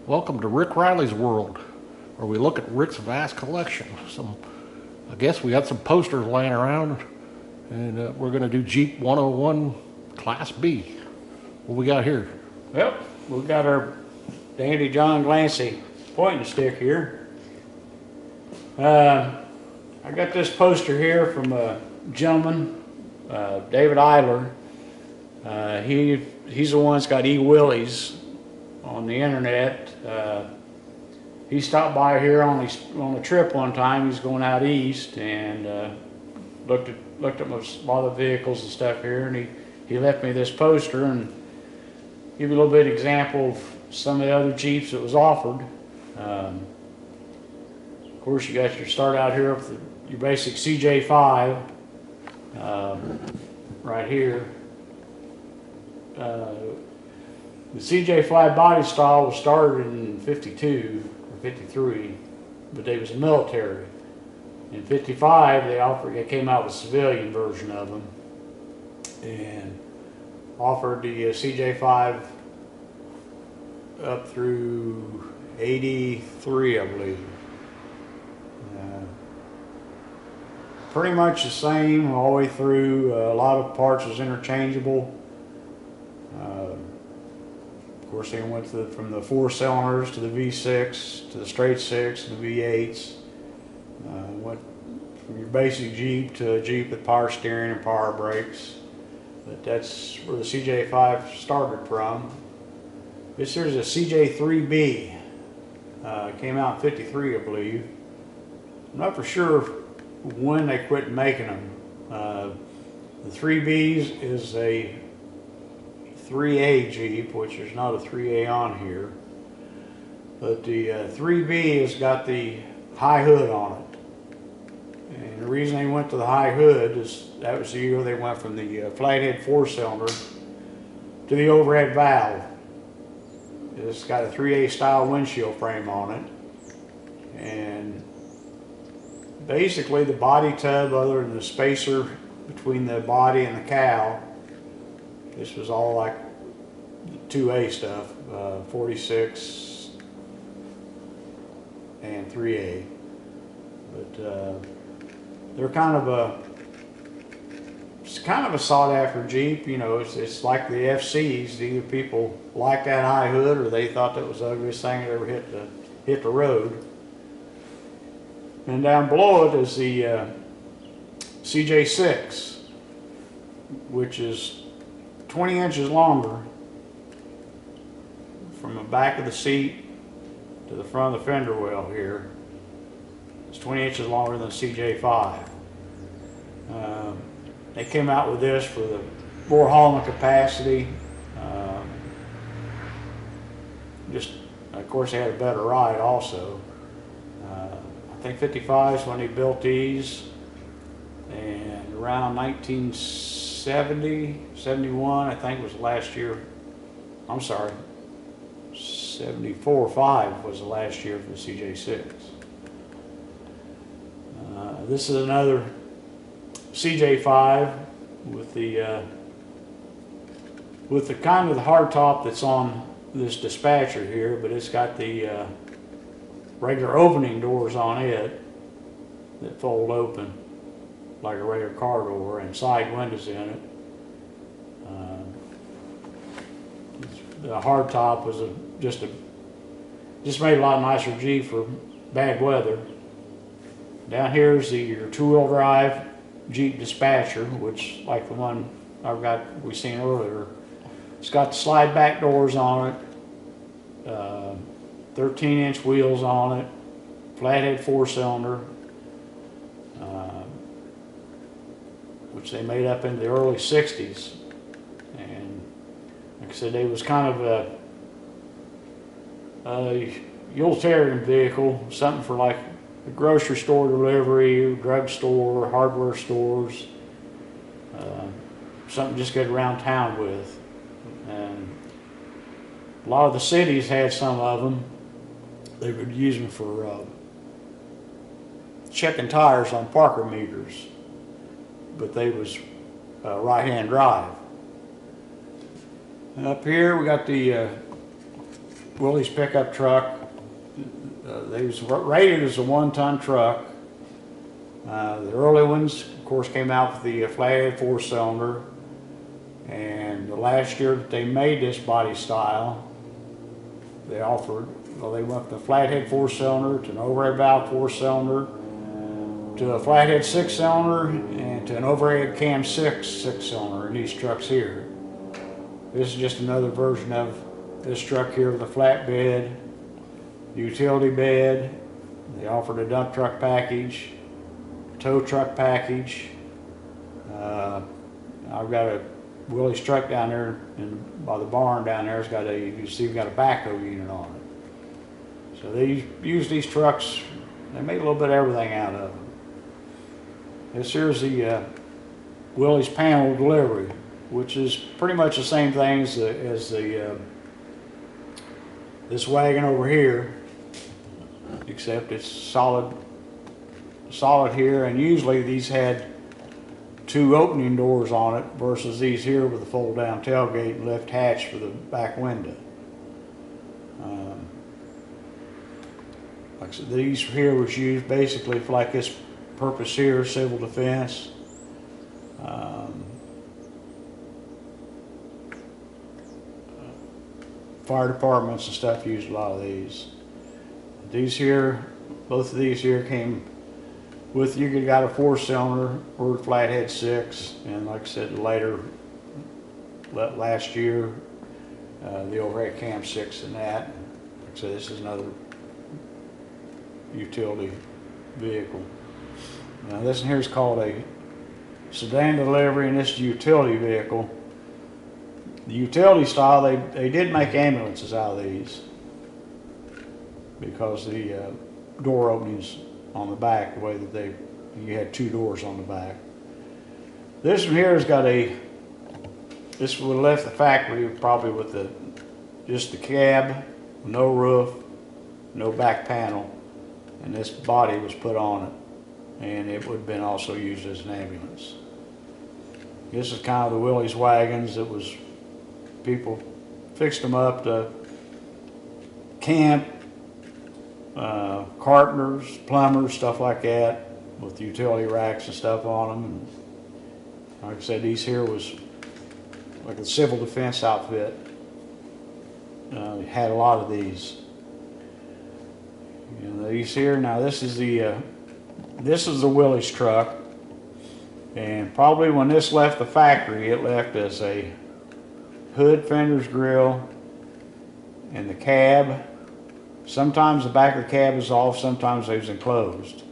Welcome to Rick Riley's world, where we look at Rick's vast collection. I guess we got some posters laying around, and we're going to do Jeep 101 Class B. What we got here? Well, we've got our dandy John Glancy pointing stick here. I got this poster here from a gentleman, David Eiler. He's the one that's got E-Willies on the internet. He stopped by here on a trip one time. He's going out east and looked at a lot of the vehicles and stuff here, and he left me this poster and give you a little bit of example of some of the other Jeeps that was offered. Of course, you got your start out here with your basic CJ5 right here. The CJ5 body style was started in 52 or 53, but they was a military. In 55, they came out with a civilian version of them and offered the CJ5 up through 83, I believe. Pretty much the same all the way through. A lot of parts was interchangeable. Of course, they went from the 4 cylinders to the V6 to the straight 6 to the V8s. Went from your basic Jeep to a Jeep with power steering and power brakes. But that's where the CJ5 started from. This here's a CJ3B. Came out in 53, I believe. I'm not for sure when they quit making them. The 3Bs is a 3A Jeep, which there's not a 3A on here. But the 3B has got the high hood on it. And the reason they went to the high hood is that was the year they went from the flathead 4-cylinder to the overhead valve. It's got a 3A style windshield frame on it. And basically the body tub, other than the spacer between the body and the cow, this was all like 2A stuff, 46 and 3A. But they're it's kind of a sought after Jeep. You know, it's like the FCs. Either people like that high hood or they thought that was the ugliest thing that ever hit the road. And down below it is the CJ6, which is 20 inches longer from the back of the seat to the front of the fender well here. It's 20 inches longer than the CJ5. They came out with this for the more hauling capacity. Of course, they had a better ride also. I think 55 is when they built these, and around 1970, 71, I think was the last year. I'm sorry, 74 or 5 was the last year for the CJ6. This is another CJ5 with the kind of the hardtop that's on this dispatcher here, but it's got the regular opening doors on it that fold open like a regular car door, and side windows in it. The hardtop was just made a lot nicer Jeep for bad weather. Down here is your 2-wheel drive Jeep Dispatcher, which like the one we seen earlier. It's got the slide back doors on it, 13-inch wheels on it, flathead 4-cylinder, which they made up in the early 60s. And like I said, they was kind of a utilitarian vehicle, something for like a grocery store delivery, drugstore, hardware stores, something just get around town with. And a lot of the cities had some of them. They would use them for checking tires on Parker meters, but they was right-hand drive. And up here we got the Willie's pickup truck. They was rated as a 1-ton truck. The early ones, of course, came out with the flathead 4-cylinder. And the last year that they made this body style, they offered, well, they went from the flathead 4-cylinder to an overhead valve 4-cylinder to a flathead 6-cylinder and to an overhead cam 6-cylinder in these trucks here. This is just another version of this truck here with a flatbed, utility bed. They offered a dump truck package, tow truck package. I've got a Willie's truck down there and by the barn down there. It's got a, you see, we've got a backhoe unit on it. So they use these trucks. They made a little bit of everything out of them. This here's the Willie's panel delivery, which is pretty much the same thing as this wagon over here, except it's solid here. And usually these had 2 opening doors on it versus these here with a fold down tailgate and lift hatch for the back window. Like I said, these here was used basically for like this purpose here, civil defense. Fire departments and stuff used a lot of these. These here, both of these here came with, you could got a 4-cylinder or flathead 6, and like I said later, last year, the overhead cam 6 and that. Like I said, this is another utility vehicle. Now this one here is called a sedan delivery, and this is a utility vehicle. The utility style, they did make ambulances out of these because the door openings on the back, the way that you had 2 doors on the back. This one here has got this would have left the factory probably with just the cab, no roof, no back panel, and this body was put on it, and it would have been also used as an ambulance. This is kind of the Willie's wagons. It was, people fixed them up to camp, carpenters, plumbers, stuff like that, with utility racks and stuff on them. And like I said, these here was like a civil defense outfit. Had a lot of these. And these here, now this is the Willie's truck, and probably when this left the factory, it left as a hood, fenders, grill, and the cab. Sometimes the back of the cab is off, sometimes it was enclosed.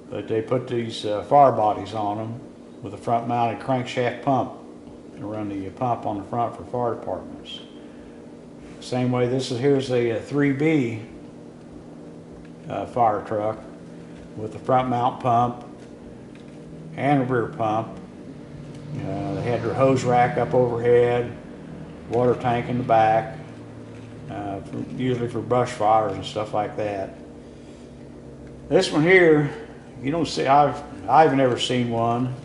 But they put these fire bodies on them with a front mounted crankshaft pump and run the pump on the front for fire departments. Same way, here's a 3B fire truck with a front mount pump and a rear pump. They had their hose rack up overhead, water tank in the back, usually for brush fires and stuff like that. This one here, you don't see, I've never seen one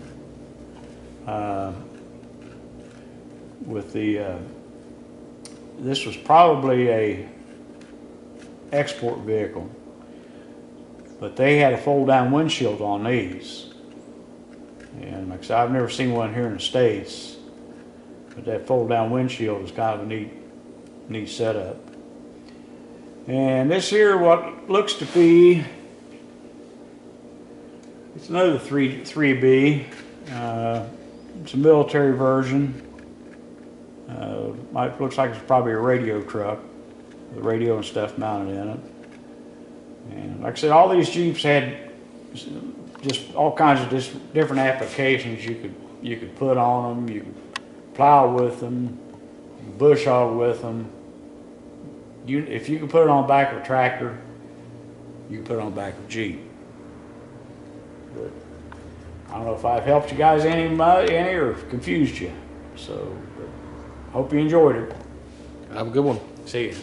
with the, this was probably a export vehicle, but they had a fold down windshield on these. And like I said, I've never seen one here in the States, but that fold down windshield is kind of a neat setup. And this here, what looks to be, it's another 3B. It's a military version. Looks like it's probably a radio truck, with radio and stuff mounted in it. And like I said, all these Jeeps had just all kinds of different applications you could put on them. You could plow with them, bush hog with them. If you could put it on the back of a tractor, you can put it on the back of a Jeep. But I don't know if I've helped you guys any or confused you. So, hope you enjoyed it. Have a good one. See you.